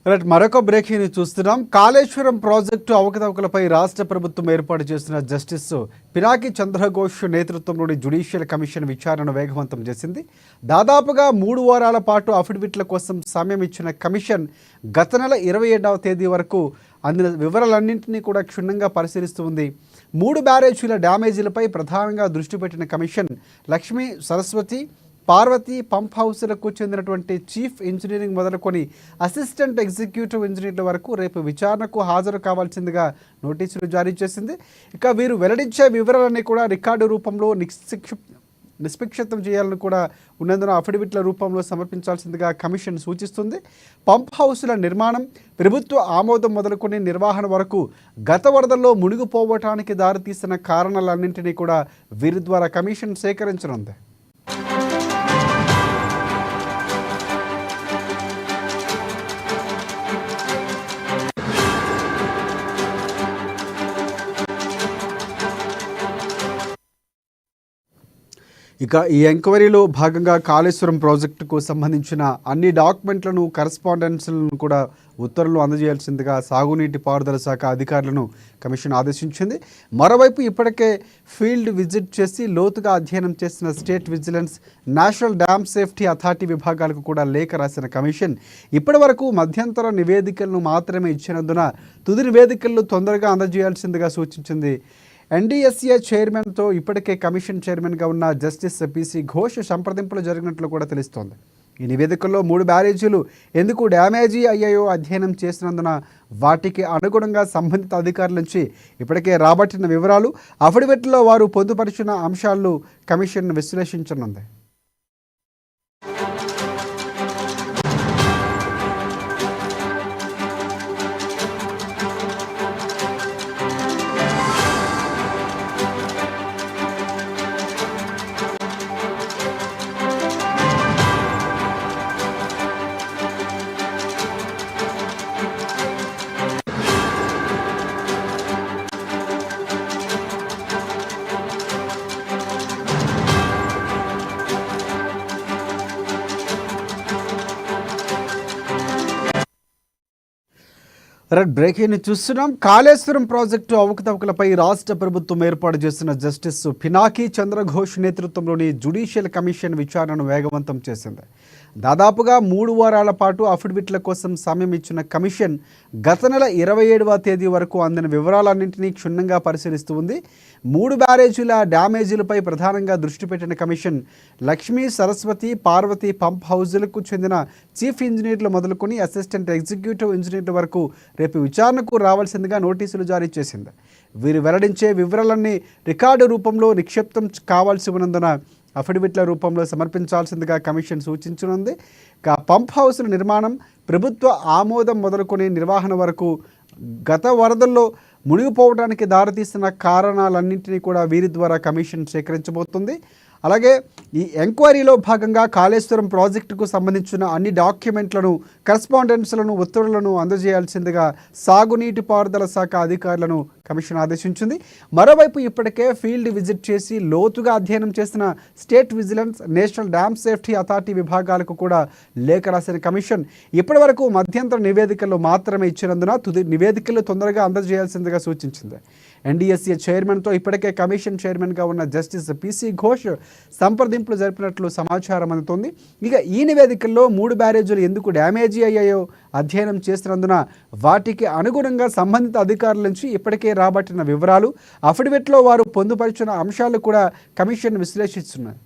Right, మరొక breaking news చూస్తున్నాం. Kaleshwaram project అవకతవకలపై రాష్ట్ర ప్రభుత్వం ఏర్పాటు చేసిన జస్టిస్ పినాకి చంద్రఘోష్ నేతృత్వంలోని జ్యుడిషియల్ కమిషన్ విచారణను వేగవంతం చేసింది. దాదాపుగా 3 వారాల పాటు అఫిడవిట్ల కోసం సమయం ఇచ్చిన కమిషన్ గత నెల 27వ తేదీ వరకు అందిన వివరాలన్నింటినీ కూడా క్షుణ్ణంగా పరిశీలిస్తూ ఉంది. 3 బ్యారేజీల డ్యామేజీలపై ప్రధానంగా దృష్టి పెట్టిన కమిషన్ లక్ష్మీ, సరస్వతి, పార్వతి పంప్ హౌస్లకు చెందినటువంటి చీఫ్ ఇంజనీరింగ్ మొదలుకొని అసిస్టెంట్ ఎగ్జిక్యూటివ్ ఇంజనీర్ల వరకు రేపు విచారణకు హాజరు కావాల్సిందిగా నోటీసులు జారీ చేసింది. ఇక వీరు వెల్లడించే వివరాలన్నీ కూడా రికార్డు రూపంలో నిష్పక్షిప్తం చేయాలని కూడా ఉన్నందున అఫిడవిట్ల రూపంలో సమర్పించాల్సిందిగా కమిషన్ సూచిస్తుంది. పంప్ హౌస్ల నిర్మాణం, ప్రభుత్వ ఆమోదం మొదలుకొని నిర్వహణ వరకు గత వరదల్లో మునిగిపోవటానికి దారితీసిన కారణాలన్నింటినీ కూడా వీరి ద్వారా కమిషన్ సేకరించనుంది. ఇక ఈ ఎంక్వైరీలో భాగంగా కాళేశ్వరం ప్రాజెక్టుకు సంబంధించిన అన్ని డాక్యుమెంట్లను, కరెస్పాండెన్స్లను కూడా ఉత్తర్వులు అందజేయాల్సిందిగా సాగునీటి పారుదల శాఖ అధికారులను కమిషన్ ఆదేశించింది. మరోవైపు ఇప్పటికే ఫీల్డ్ విజిట్ చేసి లోతుగా అధ్యయనం చేసిన state vigilance, national dam safety authority విభాగాలకు కూడా లేఖ రాసిన కమిషన్ ఇప్పటి వరకు మధ్యంతర నివేదికలను మాత్రమే ఇచ్చినందున తుది నివేదికలను తొందరగా అందజేయాల్సిందిగా సూచించింది. ఎన్డీఎస్ఏ చైర్మన్తో ఇప్పటికే కమిషన్ చైర్మన్గా ఉన్న జస్టిస్ పిసి ఘోష్ సంప్రదింపులు జరిగినట్లు కూడా తెలుస్తోంది. ఈ నివేదికల్లో 3 బ్యారేజీలు ఎందుకు డ్యామేజీ అయ్యాయో అధ్యయనం చేసినందున వాటికి అనుగుణంగా సంబంధిత అధికారుల నుంచి ఇప్పటికే రాబట్టిన వివరాలు, అఫిడవిట్లో వారు పొందుపరిచిన అంశాలను కమిషన్ విశ్లేషించనుంది. బ్రేకింగ్ చూస్తున్నాం. కాళేశ్వరం ప్రాజెక్టు అవకతవకలపై రాష్ట్ర ప్రభుత్వం ఏర్పాటు చేసిన జస్టిస్ పినాకి చంద్రఘోష్ నేతృత్వంలోని జ్యుడిషియల్ కమిషన్ విచారణను వేగవంతం చేసింది. దాదాపుగా 3 వారాల పాటు అఫిడవిట్ల కోసం సమయం ఇచ్చిన కమిషన్ గత నెల 27వ తేదీ వరకు అందిన వివరాలన్నింటినీ క్షుణ్ణంగా పరిశీలిస్తూ ఉంది. 3 బ్యారేజీల డ్యామేజీలపై ప్రధానంగా దృష్టి పెట్టిన కమిషన్ లక్ష్మీ, సరస్వతి, పార్వతి పంప్ హౌజులకు చెందిన చీఫ్ ఇంజనీర్లు మొదలుకొని అసిస్టెంట్ ఎగ్జిక్యూటివ్ ఇంజనీర్ల వరకు రేపు విచారణకు రావాల్సిందిగా నోటీసులు జారీ చేసింది. వీరు వెల్లడించే వివరాలన్నీ రికార్డు రూపంలో నిక్షిప్తం కావాల్సి ఉన్నందున అఫిడవిట్ల రూపంలో సమర్పించాల్సిందిగా కమిషన్ సూచించనుంది. ఇక పంప్ హౌస్ల నిర్మాణం, ప్రభుత్వ ఆమోదం మొదలుకొని నిర్వహణ వరకు గత వరదల్లో మునిగిపోవడానికి దారితీసిన కారణాలన్నింటినీ కూడా వీరి ద్వారా కమిషన్ సేకరించబోతుంది. అలాగే ఈ ఎంక్వైరీలో భాగంగా కాళేశ్వరం ప్రాజెక్టుకు సంబంధించిన అన్ని డాక్యుమెంట్లను, కరెస్పాండెన్స్లను, ఉత్తర్వులను అందజేయాల్సిందిగా సాగునీటి పారుదల శాఖ అధికారులను కమిషన్ ఆదేశించింది. మరోవైపు ఇప్పటికే ఫీల్డ్ విజిట్ చేసి లోతుగా అధ్యయనం చేసిన state vigilance, national dam safety authority విభాగాలకు కూడా లేఖ రాసిన కమిషన్ ఇప్పటి వరకు మధ్యంతర నివేదికలు మాత్రమే ఇచ్చినందున తుది నివేదికలు తొందరగా అందజేయాల్సిందిగా సూచించింది. ఎన్డీఎస్ఏ చైర్మన్తో ఇప్పటికే కమిషన్ చైర్మన్గా ఉన్న జస్టిస్ పిసి ఘోష్ సంప్రదింపులు జరిపినట్లు సమాచారం అందుతోంది. ఇక ఈ నివేదికల్లో 3 బ్యారేజీలు ఎందుకు డ్యామేజీ అయ్యాయో అధ్యయనం చేసినందున వాటికి అనుగుణంగా సంబంధిత అధికారుల నుంచి ఇప్పటికే రాబట్టిన వివరాలు, అఫిడవిట్లో వారు పొందుపరిచిన అంశాలు కూడా కమిషన్ విశ్లేషిస్తున్నారు.